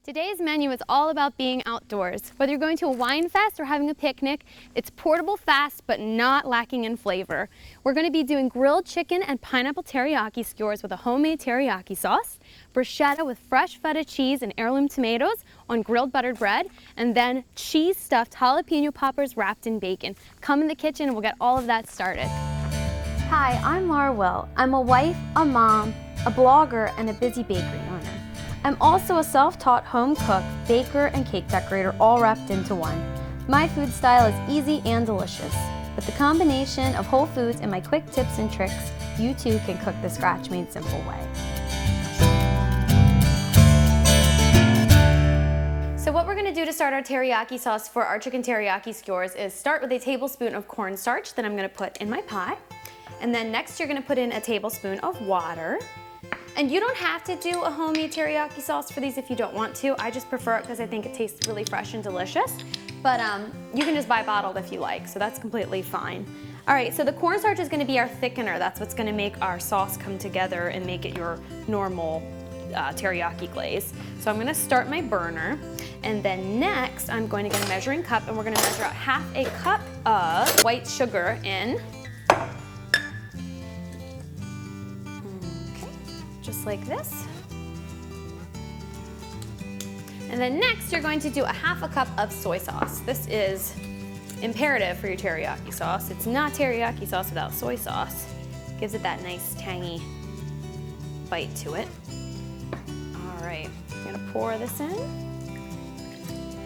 Today's menu is all about being outdoors. Whether you're going to a wine fest or having a picnic, it's portable, fast, but not lacking in flavor. We're going to be doing grilled chicken and pineapple teriyaki skewers with a homemade teriyaki sauce, bruschetta with fresh feta cheese and heirloom tomatoes on grilled buttered bread, and then cheese-stuffed jalapeno poppers wrapped in bacon. Come in the kitchen and we'll get all of that started. Hi, I'm Laura Will. I'm a wife, a mom, a blogger, and a busy bakery owner. I'm also a self-taught home cook, baker, and cake decorator, all wrapped into one. My food style is easy and delicious. With the combination of whole foods and my quick tips and tricks, you too can cook the scratch-made simple way. So what we're going to do to start our teriyaki sauce for our chicken teriyaki skewers is start with a tablespoon of cornstarch that I'm going to put in my pot. And then next you're going to put in a tablespoon of water. And you don't have to do a homemade teriyaki sauce for these if you don't want to. I just prefer it because I think it tastes really fresh and delicious. But you can just buy bottled if you like, so that's completely fine. All right, so the cornstarch is gonna be our thickener. That's what's gonna make our sauce come together and make it your normal teriyaki glaze. So I'm gonna start my burner, and then next I'm going to get a measuring cup, and we're gonna measure out half a cup of white sugar in. Just like this. And then next you're going to do a half a cup of soy sauce. This is imperative for your teriyaki sauce. It's not teriyaki sauce without soy sauce. Gives it that nice tangy bite to it. All right, I'm gonna pour this in.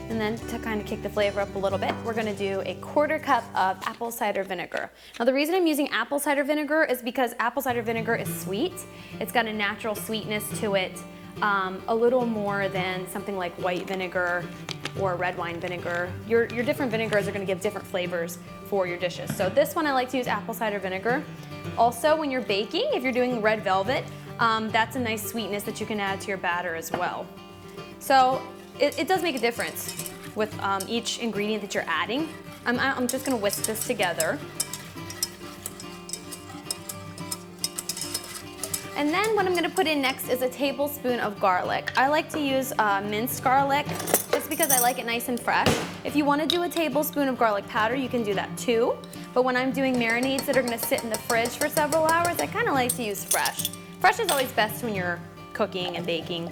And then to kind of kick the flavor up a little bit, we're gonna do a quarter cup of apple cider vinegar. Now the reason I'm using apple cider vinegar is because apple cider vinegar is sweet. It's got a natural sweetness to it, a little more than something like white vinegar or red wine vinegar. Your different vinegars are gonna give different flavors for your dishes. So this one I like to use apple cider vinegar. Also, when you're baking, if you're doing red velvet, that's a nice sweetness that you can add to your batter as well. So it does make a difference with each ingredient that you're adding. I'm just gonna whisk this together. And then what I'm gonna put in next is a tablespoon of garlic. I like to use minced garlic just because I like it nice and fresh. If you wanna do a tablespoon of garlic powder, you can do that too. But when I'm doing marinades that are gonna sit in the fridge for several hours, I kinda like to use fresh. Fresh is always best when you're cooking and baking.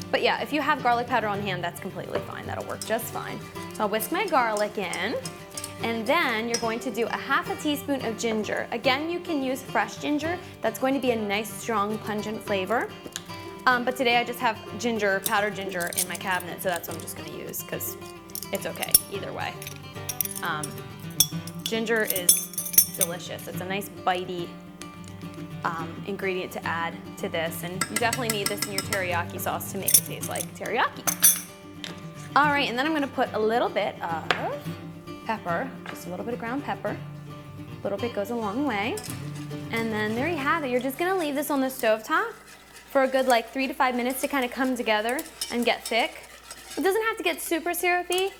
But yeah, if you have garlic powder on hand, that's completely fine. That'll work just fine. So I'll whisk my garlic in, and then you're going to do a half a teaspoon of ginger. Again, you can use fresh ginger. That's going to be a nice, strong, pungent flavor. But today I just have ginger, powdered ginger in my cabinet, so that's what I'm just gonna use, because it's okay, either way. Ginger is delicious. It's a nice, bitey ingredient to add to this, and you definitely need this in your teriyaki sauce to make it taste like teriyaki. All right, and then I'm gonna put a little bit of pepper, just a little bit of ground pepper. A little bit goes a long way. And then there you have it. You're just gonna leave this on the stovetop for a good 3 to 5 minutes to kind of come together and get thick. It doesn't have to get super syrupy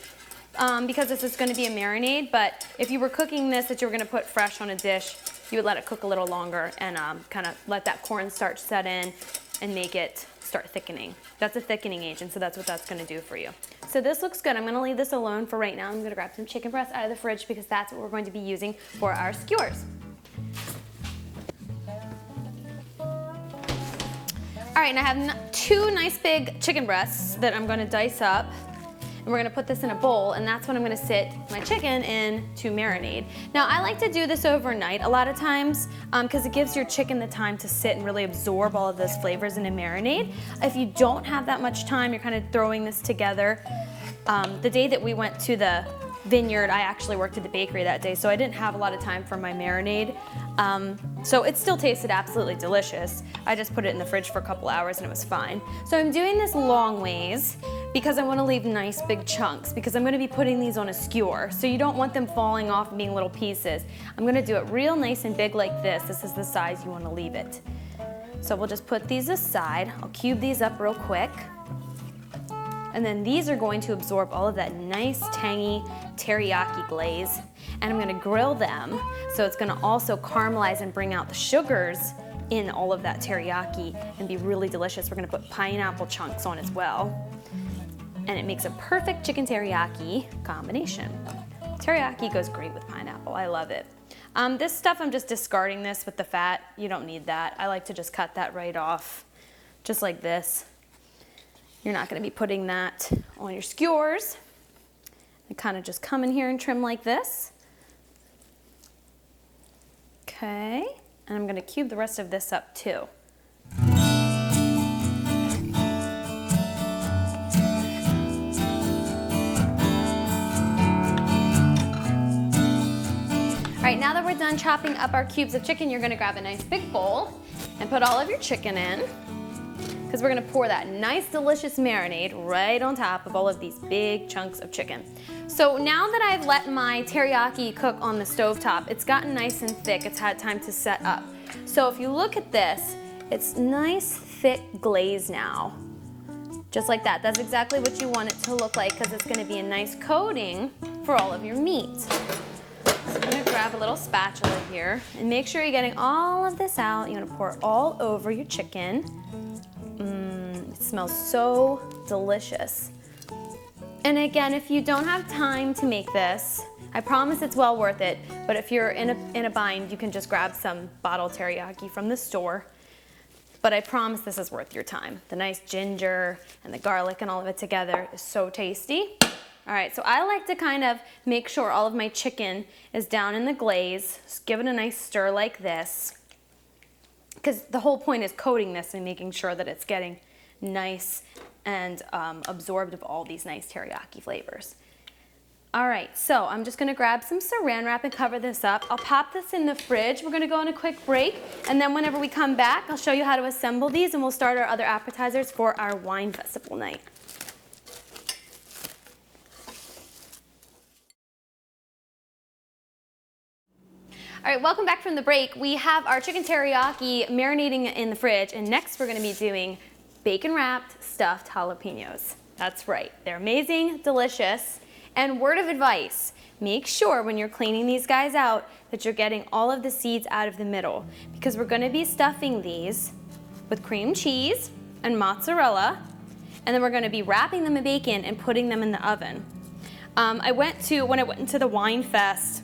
because this is gonna be a marinade, but if you were cooking this that you were gonna put fresh on a dish, you would let it cook a little longer and kind of let that cornstarch set in and make it start thickening. That's a thickening agent, so that's what that's gonna do for you. So this looks good. I'm gonna leave this alone for right now. I'm gonna grab some chicken breast out of the fridge because that's what we're going to be using for our skewers. All right, and I have 2 nice big chicken breasts that I'm gonna dice up. And we're gonna put this in a bowl, and that's when I'm gonna sit my chicken in to marinade. Now, I like to do this overnight a lot of times because it gives your chicken the time to sit and really absorb all of those flavors in a marinade. If you don't have that much time, you're kind of throwing this together. The day that we went to the vineyard, I actually worked at the bakery that day, so I didn't have a lot of time for my marinade. So it still tasted absolutely delicious. I just put it in the fridge for a couple hours and it was fine. So I'm doing this long ways because I want to leave nice big chunks because I'm going to be putting these on a skewer. So you don't want them falling off and being little pieces. I'm going to do it real nice and big like this. This is the size you want to leave it. So we'll just put these aside. I'll cube these up real quick. And then these are going to absorb all of that nice, tangy teriyaki glaze. And I'm gonna grill them, so it's gonna also caramelize and bring out the sugars in all of that teriyaki and be really delicious. We're gonna put pineapple chunks on as well. And it makes a perfect chicken teriyaki combination. Teriyaki goes great with pineapple, I love it. This stuff, I'm just discarding this with the fat. You don't need that. I like to just cut that right off, just like this. You're not gonna be putting that on your skewers. And kind of just come in here and trim like this. Okay, and I'm gonna cube the rest of this up too. All right, now that we're done chopping up our cubes of chicken, you're gonna grab a nice big bowl and put all of your chicken in, because we're gonna pour that nice, delicious marinade right on top of all of these big chunks of chicken. So now that I've let my teriyaki cook on the stovetop, it's gotten nice and thick. It's had time to set up. So if you look at this, it's nice, thick glaze now. Just like that. That's exactly what you want it to look like, because it's gonna be a nice coating for all of your meat. So I'm gonna grab a little spatula here and make sure you're getting all of this out. You wanna pour it all over your chicken. It smells so delicious. And again, if you don't have time to make this, I promise it's well worth it, but if you're in a bind, you can just grab some bottled teriyaki from the store. But I promise this is worth your time. The nice ginger and the garlic and all of it together is so tasty. All right, so I like to kind of make sure all of my chicken is down in the glaze. Just give it a nice stir like this, because the whole point is coating this and making sure that it's getting nice and absorbed of all these nice teriyaki flavors. All right, so I'm just gonna grab some saran wrap and cover this up. I'll pop this in the fridge. We're gonna go on a quick break, and then whenever we come back, I'll show you how to assemble these, and we'll start our other appetizers for our wine festival night. All right, welcome back from the break. We have our chicken teriyaki marinating in the fridge, and next we're gonna be doing bacon-wrapped stuffed jalapenos. That's right, they're amazing, delicious, and word of advice, make sure when you're cleaning these guys out that you're getting all of the seeds out of the middle, because we're gonna be stuffing these with cream cheese and mozzarella, and then we're gonna be wrapping them in bacon and putting them in the oven. When I went to the wine fest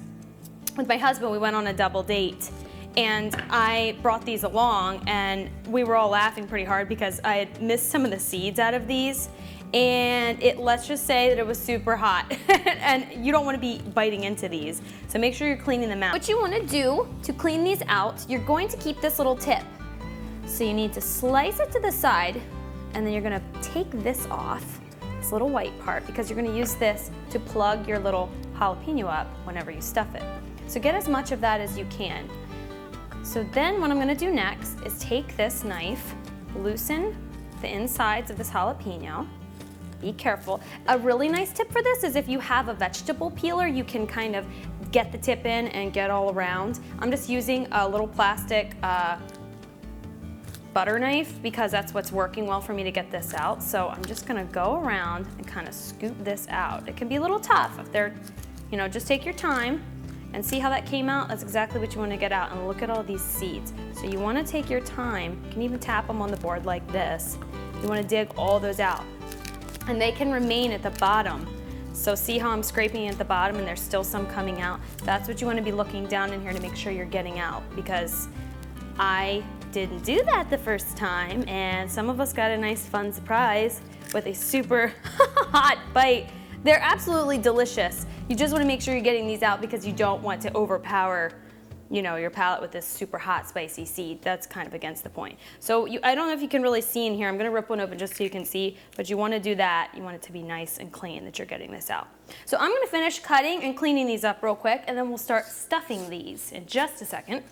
with my husband, we went on a double date, and I brought these along, and we were all laughing pretty hard because I had missed some of the seeds out of these, and let's just say that it was super hot, and you don't want to be biting into these, so make sure you're cleaning them out. What you want to do to clean these out, you're going to keep this little tip. So you need to slice it to the side, and then you're going to take this off, this little white part, because you're going to use this to plug your little jalapeno up whenever you stuff it. So get as much of that as you can. So then what I'm gonna do next is take this knife, loosen the insides of this jalapeno. Be careful. A really nice tip for this is if you have a vegetable peeler, you can kind of get the tip in and get all around. I'm just using a little plastic butter knife because that's what's working well for me to get this out. So I'm just gonna go around and kind of scoop this out. It can be a little tough if they're, just take your time. And see how that came out? That's exactly what you want to get out. And look at all these seeds. So you want to take your time. You can even tap them on the board like this. You want to dig all those out. And they can remain at the bottom. So see how I'm scraping at the bottom and there's still some coming out? That's what you want to be looking down in here to make sure you're getting out, because I didn't do that the first time, and some of us got a nice fun surprise with a super hot bite. They're absolutely delicious. You just want to make sure you're getting these out because you don't want to overpower, your palate with this super hot, spicy seed. That's kind of against the point. So I don't know if you can really see in here. I'm going to rip one open just so you can see, but you want to do that. You want it to be nice and clean that you're getting this out. So I'm going to finish cutting and cleaning these up real quick, and then we'll start stuffing these in just a second.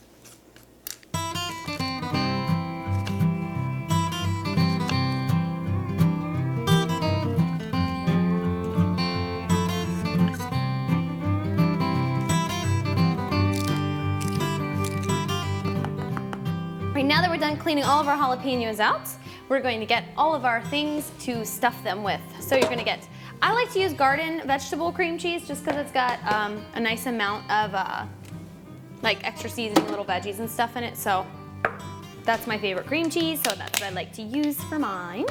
Now that we're done cleaning all of our jalapenos out, we're going to get all of our things to stuff them with. So you're gonna get, I like to use garden vegetable cream cheese just because it's got a nice amount of like extra seasoning, little veggies and stuff in it. So That's my favorite cream cheese, so that's what I like to use for mine.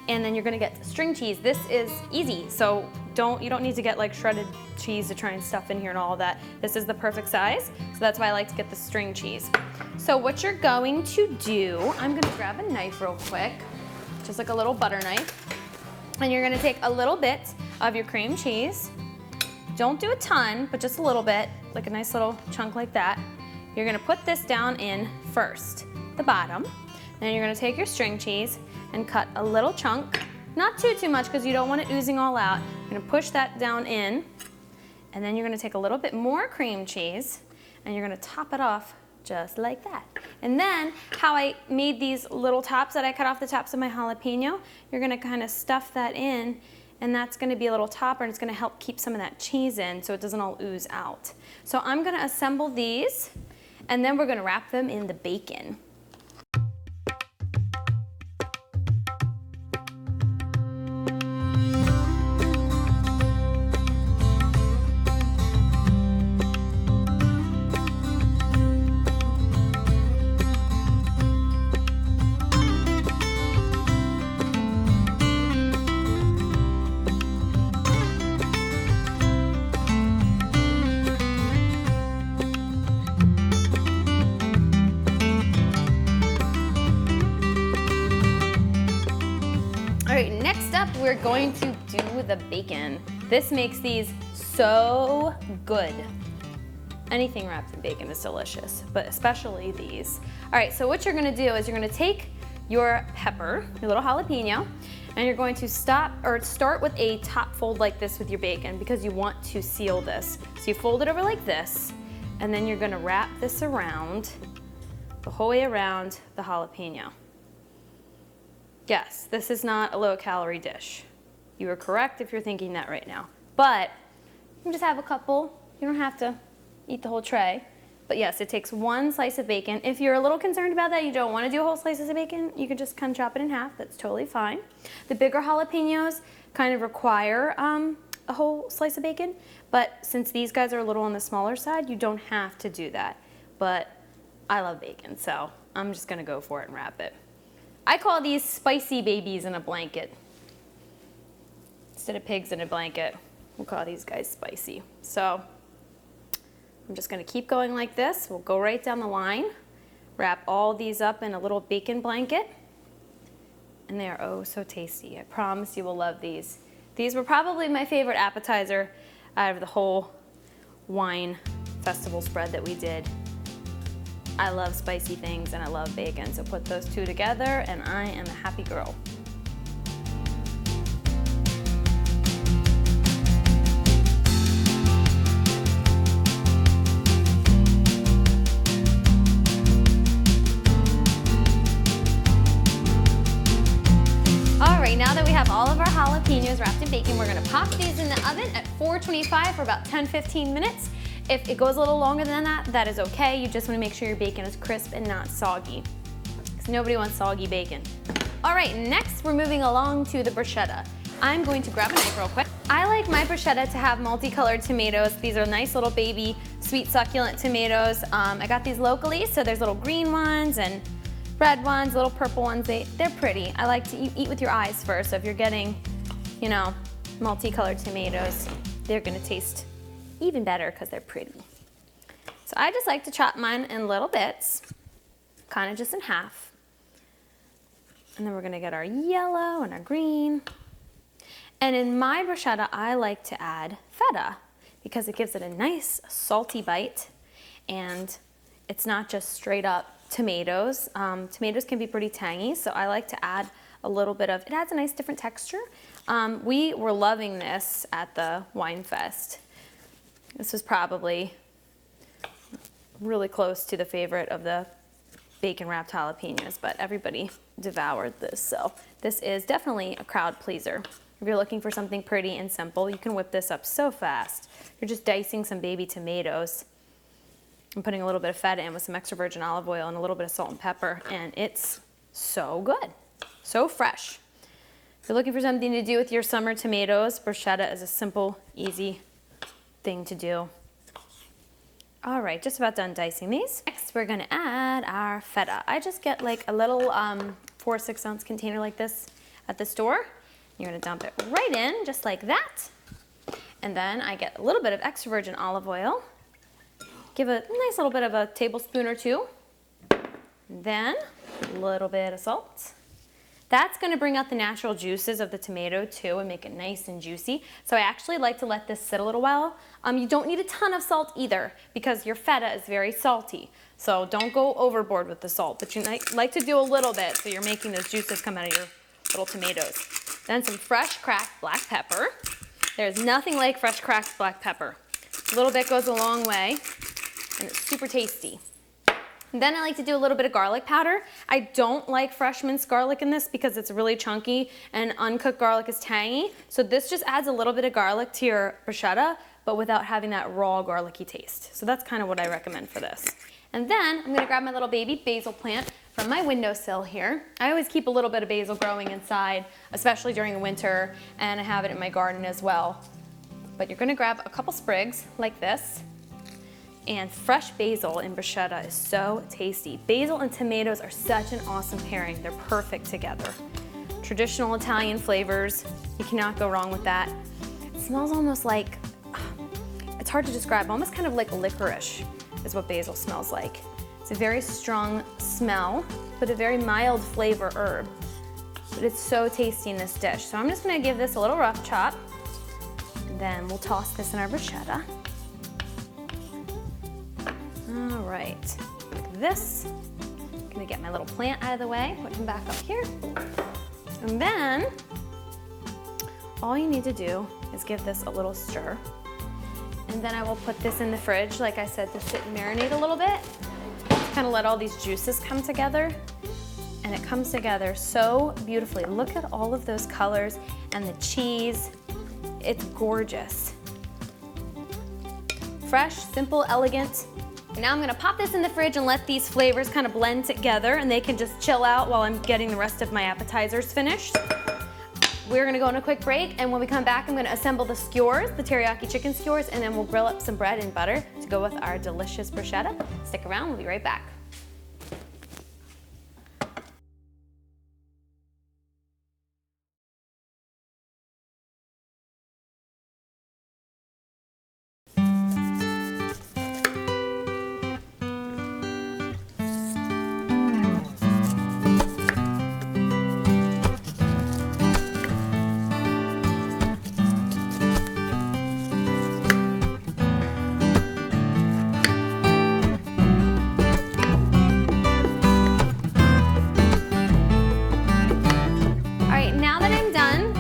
And then you're gonna get string cheese. This is easy, so you don't need to get like shredded cheese to try and stuff in here and all of that. This is the perfect size, so that's why I like to get the string cheese. So what you're going to do, I'm gonna grab a knife real quick, just like a little butter knife, and you're gonna take a little bit of your cream cheese. Don't do a ton, but just a little bit, like a nice little chunk like that. You're gonna put this down in first, the bottom. Then you're gonna take your string cheese and cut a little chunk, not too much because you don't want it oozing all out. You're gonna push that down in, and then you're gonna take a little bit more cream cheese and you're gonna top it off just like that. And then how I made these little tops that I cut off the tops of my jalapeno, you're gonna kind of stuff that in, and that's gonna be a little topper, and it's gonna help keep some of that cheese in so it doesn't all ooze out. So I'm gonna assemble these, and then we're gonna wrap them in the bacon. All right, next up, we're going to do the bacon. This makes these so good. Anything wrapped in bacon is delicious, but especially these. All right, so what you're gonna do is you're gonna take your pepper, your little jalapeno, and you're going to start with a top fold like this with your bacon because you want to seal this. So you fold it over like this, and then you're gonna wrap this around, the whole way around the jalapeno. Yes, this is not a low-calorie dish. You are correct if you're thinking that right now. But you can just have a couple. You don't have to eat the whole tray. But yes, it takes one slice of bacon. If you're a little concerned about that, you don't want to do whole slices of bacon, you can just kind of chop it in half. That's totally fine. The bigger jalapenos kind of require a whole slice of bacon. But since these guys are a little on the smaller side, you don't have to do that. But I love bacon, so I'm just going to go for it and wrap it. I call these spicy babies in a blanket. Instead of pigs in a blanket, we'll call these guys spicy. So I'm just gonna keep going like this. We'll go right down the line, wrap all these up in a little bacon blanket, and they are oh so tasty. I promise you will love these. These were probably my favorite appetizer out of the whole wine festival spread that we did. I love spicy things and I love bacon, so put those two together and I am a happy girl. All right, now that we have all of our jalapenos wrapped in bacon, we're gonna pop these in the oven at 425 for about 10-15 minutes. If it goes a little longer than that, that is okay. You just wanna make sure your bacon is crisp and not soggy, because nobody wants soggy bacon. All right, next we're moving along to the bruschetta. I'm going to grab a knife real quick. I like my bruschetta to have multicolored tomatoes. These are nice little baby, sweet, succulent tomatoes. I got these locally, so there's little green ones and red ones, little purple ones. They're pretty. I like to eat with your eyes first, so if you're getting, you know, multicolored tomatoes, they're gonna taste even better because they're pretty. So I just like to chop mine in little bits, kind of just in half. And then we're gonna get our yellow and our green. And in my bruschetta, I like to add feta because it gives it a nice salty bite, and it's not just straight up tomatoes. Tomatoes can be pretty tangy, so I like to add a little bit of, it adds a nice different texture. We were loving this at the Wine Fest. This was probably really close to the favorite of the bacon wrapped jalapenos, but everybody devoured this. So this is definitely a crowd pleaser. If you're looking for something pretty and simple, you can whip this up so fast. You're just dicing some baby tomatoes and putting a little bit of feta in with some extra virgin olive oil and a little bit of salt and pepper, and it's so good, so fresh. If you're looking for something to do with your summer tomatoes, bruschetta is a simple, easy thing to do. All right, just about done dicing these. Next, we're gonna add our feta. I just get like a little 4 6-ounce container like this at the store. You're gonna dump it right in, just like that. And then I get a little bit of extra virgin olive oil. Give a nice little bit of a tablespoon or two. And then a little bit of salt. That's gonna bring out the natural juices of the tomato too and make it nice and juicy. So I actually like to let this sit a little while. You don't need a ton of salt either because your feta is very salty. So don't go overboard with the salt, but you like to do a little bit so you're making those juices come out of your little tomatoes. Then some fresh cracked black pepper. There's nothing like fresh cracked black pepper. A little bit goes a long way and it's super tasty. And then I like to do a little bit of garlic powder. I don't like fresh minced garlic in this because it's really chunky and uncooked garlic is tangy. So this just adds a little bit of garlic to your bruschetta, but without having that raw garlicky taste. So that's kind of what I recommend for this. And then I'm gonna grab my little baby basil plant from my windowsill here. I always keep a little bit of basil growing inside, especially during the winter, and I have it in my garden as well. But you're gonna grab a couple sprigs like this. And fresh basil in bruschetta is so tasty. Basil and tomatoes are such an awesome pairing. They're perfect together. Traditional Italian flavors, you cannot go wrong with that. It smells almost like, it's hard to describe, almost kind of like licorice is what basil smells like. It's a very strong smell, but a very mild flavor herb. But it's so tasty in this dish. So I'm just gonna give this a little rough chop, and then we'll toss this in our bruschetta. All right, like this. I'm gonna get my little plant out of the way, put him back up here. And then, all you need to do is give this a little stir. And then I will put this in the fridge, like I said, to sit and marinate a little bit. Kind of let all these juices come together. And it comes together so beautifully. Look at all of those colors and the cheese. It's gorgeous. Fresh, simple, elegant. And now I'm gonna pop this in the fridge and let these flavors kind of blend together and they can just chill out while I'm getting the rest of my appetizers finished. We're gonna go on a quick break, and when we come back, I'm gonna assemble the skewers, the teriyaki chicken skewers, and then we'll grill up some bread and butter to go with our delicious bruschetta. Stick around, we'll be right back.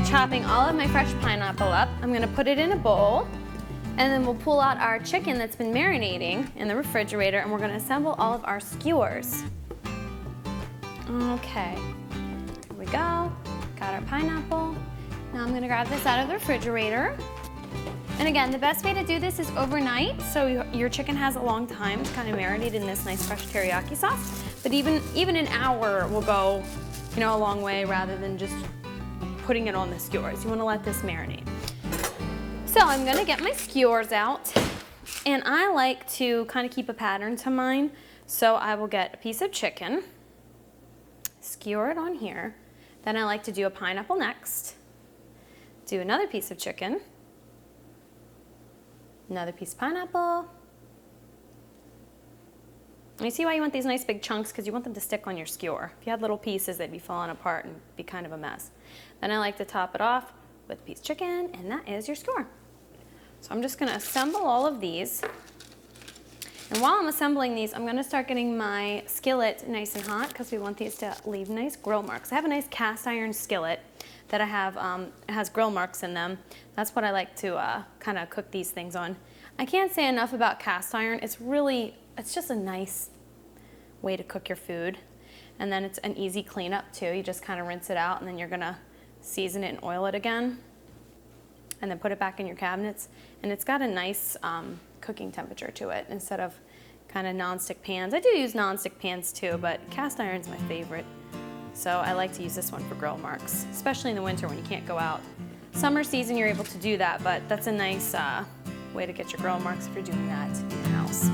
Chopping all of my fresh pineapple up, I'm gonna put it in a bowl, and then we'll pull out our chicken that's been marinating in the refrigerator, and we're gonna assemble all of our skewers. Okay, here we go. Got our pineapple. Now I'm gonna grab this out of the refrigerator. And again, the best way to do this is overnight, so your chicken has a long time to kind of marinate in this nice fresh teriyaki sauce. But even an hour will go, a long way rather than just putting it on the skewers. You want to let this marinate. So I'm gonna get my skewers out, and I like to kind of keep a pattern to mine. So I will get a piece of chicken, skewer it on here. Then I like to do a pineapple next. Do another piece of chicken, another piece of pineapple. And you see why you want these nice big chunks? Because you want them to stick on your skewer. If you had little pieces, they'd be falling apart and be kind of a mess. Then I like to top it off with a piece of chicken, and that is your skewer. So I'm just gonna assemble all of these. And while I'm assembling these, I'm gonna start getting my skillet nice and hot because we want these to leave nice grill marks. I have a nice cast iron skillet that I have, it has grill marks in them. That's what I like to kind of cook these things on. I can't say enough about cast iron. It's just a nice way to cook your food. And then it's an easy cleanup too. You just kind of rinse it out, and then you're gonna season it and oil it again. And then put it back in your cabinets. And it's got a nice cooking temperature to it instead of kind of nonstick pans. I do use nonstick pans too, but cast iron's my favorite. So I like to use this one for grill marks, especially in the winter when you can't go out. Summer season, you're able to do that, but that's a nice way to get your grill marks if you're doing that in your house.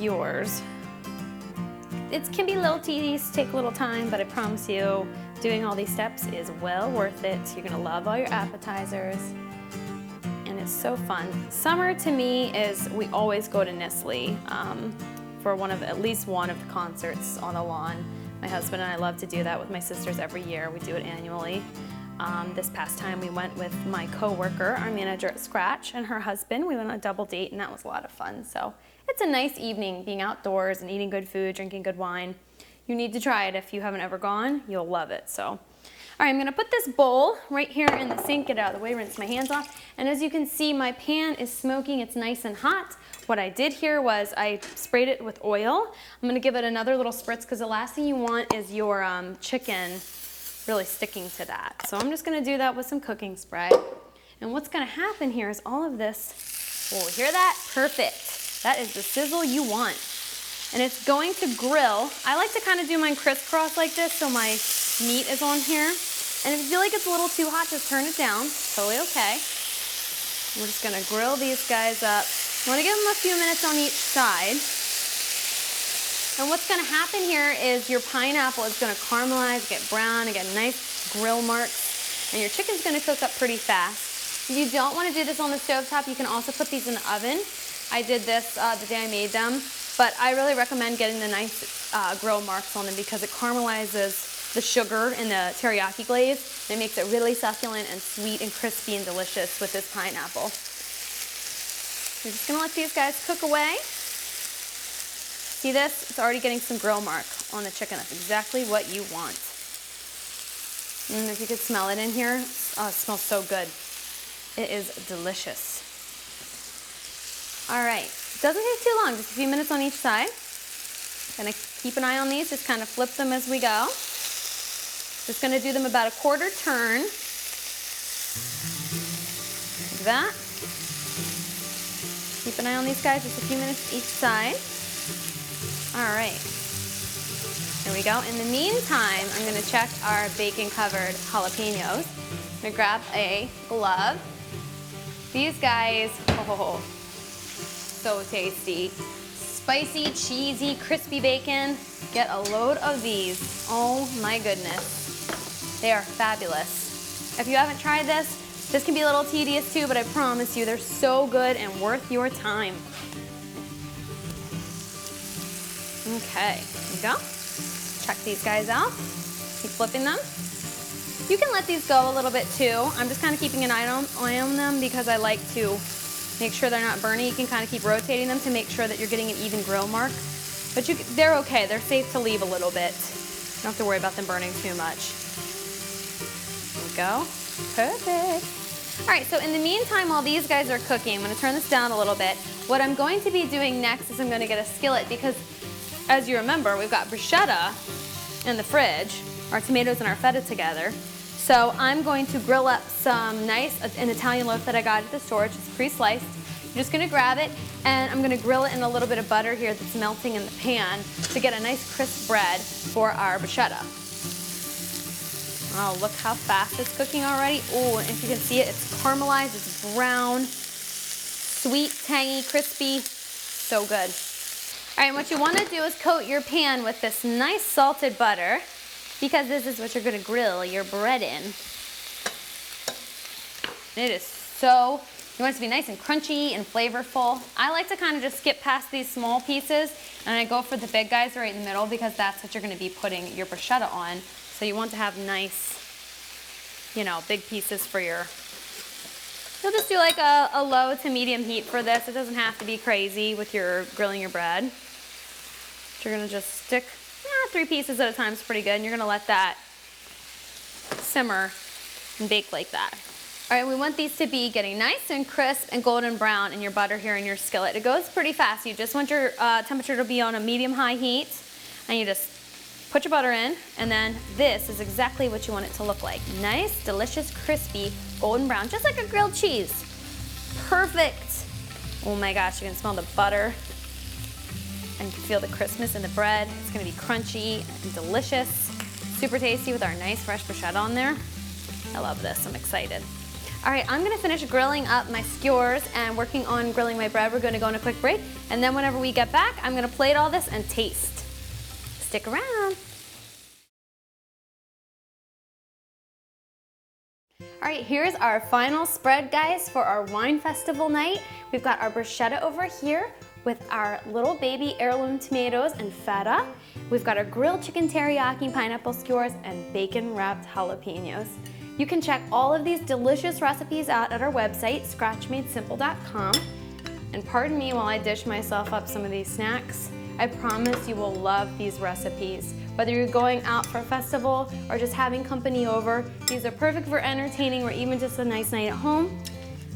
skewers. It can be a little tedious, take a little time, but I promise you, doing all these steps is well worth it. You're gonna love all your appetizers, and it's so fun. Summer to me is, we always go to Nestle for at least one of the concerts on the lawn. My husband and I love to do that with my sisters every year. We do it annually. This past time we went with my co-worker, our manager at Scratch, and her husband. We went on a double date, and that was a lot of fun. So it's a nice evening being outdoors and eating good food, drinking good wine. You need to try it. If you haven't ever gone, you'll love it. So, all right, I'm gonna put this bowl right here in the sink, get it out of the way, rinse my hands off. And as you can see, my pan is smoking, it's nice and hot. What I did here was I sprayed it with oil. I'm gonna give it another little spritz because the last thing you want is your chicken really sticking to that. So I'm just gonna do that with some cooking spray. And what's gonna happen here is all of this, oh, hear that? Perfect. That is the sizzle you want. And it's going to grill. I like to kind of do mine crisscross like this so my meat is on here. And if you feel like it's a little too hot, just turn it down. Totally okay. We're just gonna grill these guys up. I wanna give them a few minutes on each side. And what's gonna happen here is your pineapple is gonna caramelize, get brown, and get nice grill marks. And your chicken's gonna cook up pretty fast. If you don't wanna do this on the stovetop, you can also put these in the oven. I did this the day I made them, but I really recommend getting the nice grill marks on them because it caramelizes the sugar in the teriyaki glaze. And it makes it really succulent and sweet and crispy and delicious with this pineapple. You're just gonna let these guys cook away. See this? It's already getting some grill mark on the chicken. That's exactly what you want. And if you could smell it in here, oh, it smells so good. It is delicious. All right, doesn't take too long, just a few minutes on each side. Gonna keep an eye on these, just kind of flip them as we go. Just gonna do them about a quarter turn. Like that. Keep an eye on these guys, just a few minutes each side. All right, there we go. In the meantime, I'm gonna check our bacon-covered jalapeños. I'm gonna grab a glove. These guys, oh, so tasty. Spicy, cheesy, crispy bacon. Get a load of these. Oh my goodness. They are fabulous. If you haven't tried this can be a little tedious too, but I promise you they're so good and worth your time. Okay, here we go. Check these guys out. Keep flipping them. You can let these go a little bit too. I'm just kind of keeping an eye on them because I like to make sure they're not burny. You can kind of keep rotating them to make sure that you're getting an even grill mark. But they're okay. They're safe to leave a little bit. You don't have to worry about them burning too much. There we go. Perfect. All right, so in the meantime, while these guys are cooking, I'm gonna turn this down a little bit. What I'm going to be doing next is I'm gonna get a skillet because, as you remember, we've got bruschetta in the fridge, our tomatoes and our feta together. So I'm going to grill up some an Italian loaf that I got at the store, which is pre-sliced. I'm just gonna grab it, and I'm gonna grill it in a little bit of butter here that's melting in the pan to get a nice crisp bread for our bruschetta. Oh, look how fast it's cooking already. Oh, and if you can see it, it's caramelized, it's brown, sweet, tangy, crispy, so good. All right, and what you wanna do is coat your pan with this nice salted butter because this is what you're gonna grill your bread in. It is so, you want it to be nice and crunchy and flavorful. I like to kind of just skip past these small pieces and I go for the big guys right in the middle because that's what you're gonna be putting your bruschetta on. So you want to have nice, big pieces for your, you'll just do like a low to medium heat for this. It doesn't have to be crazy with your grilling your bread. You're gonna just stick 3 pieces at a time is pretty good. And you're gonna let that simmer and bake like that. All right, we want these to be getting nice and crisp and golden brown in your butter here in your skillet. It goes pretty fast. You just want your temperature to be on a medium-high heat, and you just put your butter in, and then this is exactly what you want it to look like. Nice, delicious, crispy, golden brown, just like a grilled cheese. Perfect. Oh my gosh, you can smell the butter, and you can feel the crispness in the bread. It's gonna be crunchy and delicious, super tasty with our nice fresh bruschetta on there. I love this, I'm excited. All right, I'm gonna finish grilling up my skewers and working on grilling my bread. We're gonna go on a quick break, and then whenever we get back, I'm gonna plate all this and taste. Stick around. All right, here's our final spread, guys, for our wine festival night. We've got our bruschetta over here with our little baby heirloom tomatoes and feta. We've got our grilled chicken teriyaki pineapple skewers and bacon wrapped jalapeños. You can check all of these delicious recipes out at our website, scratchmadesimple.com. And pardon me while I dish myself up some of these snacks. I promise you will love these recipes. Whether you're going out for a festival or just having company over, these are perfect for entertaining or even just a nice night at home.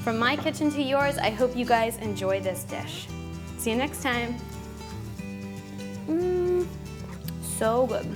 From my kitchen to yours, I hope you guys enjoy this dish. See you next time. So good.